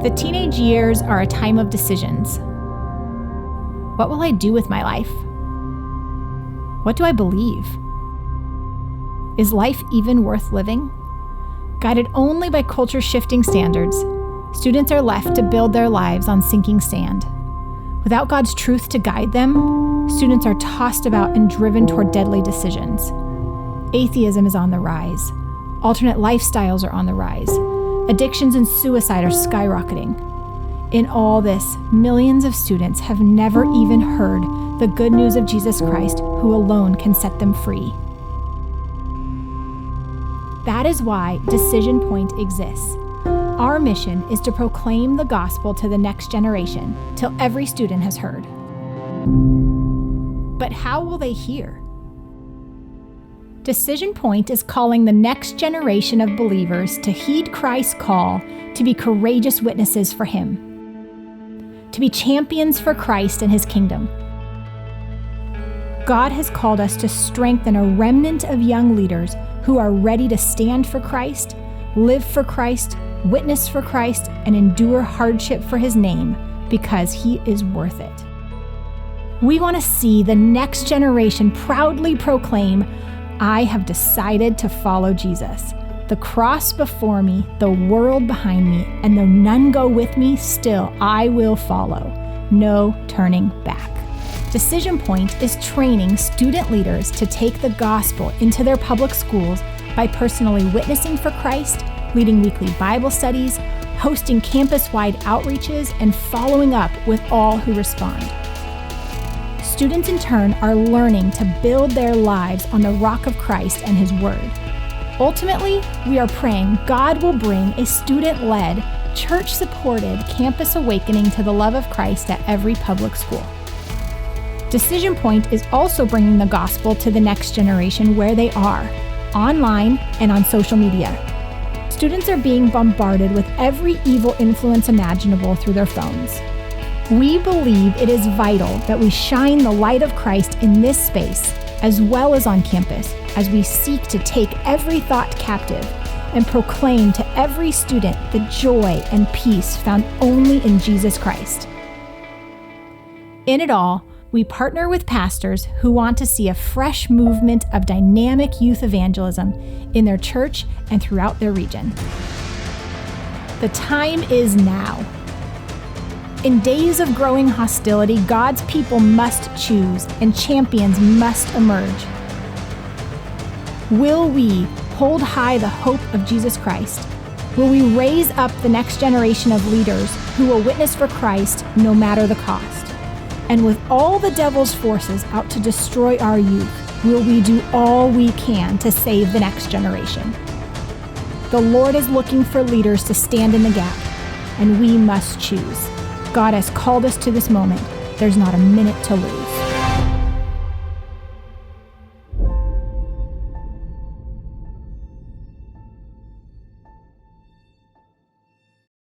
The teenage years are a time of decisions. What will I do with my life? What do I believe? Is life even worth living? Guided only by culture-shifting standards, students are left to build their lives on sinking sand. Without God's truth to guide them, students are tossed about and driven toward deadly decisions. Atheism is on the rise. Alternate lifestyles are on the rise. Addictions and suicide are skyrocketing. In all this, millions of students have never even heard the good news of Jesus Christ, who alone can set them free. That is why Decision Point exists. Our mission is to proclaim the gospel to the next generation till every student has heard. But how will they hear? Decision Point is calling the next generation of believers to heed Christ's call to be courageous witnesses for Him, to be champions for Christ and His kingdom. God has called us to strengthen a remnant of young leaders who are ready to stand for Christ, live for Christ, witness for Christ, and endure hardship for His name because He is worth it. We want to see the next generation proudly proclaim, "I have decided to follow Jesus. The cross before me, the world behind me, and though none go with me, still I will follow. No turning back." Decision Point is training student leaders to take the gospel into their public schools by personally witnessing for Christ, leading weekly Bible studies, hosting campus-wide outreaches, and following up with all who respond. Students in turn are learning to build their lives on the rock of Christ and His Word. Ultimately, we are praying God will bring a student-led, church-supported campus awakening to the love of Christ at every public school. Decision Point is also bringing the gospel to the next generation where they are, online and on social media. Students are being bombarded with every evil influence imaginable through their phones. We believe it is vital that we shine the light of Christ in this space, as well as on campus, as we seek to take every thought captive and proclaim to every student the joy and peace found only in Jesus Christ. In it all, we partner with pastors who want to see a fresh movement of dynamic youth evangelism in their church and throughout their region. The time is now. In days of growing hostility, God's people must choose and champions must emerge. Will we hold high the hope of Jesus Christ? Will we raise up the next generation of leaders who will witness for Christ no matter the cost? And with all the devil's forces out to destroy our youth, will we do all we can to save the next generation? The Lord is looking for leaders to stand in the gap, and we must choose. God has called us to this moment. There's not a minute to lose.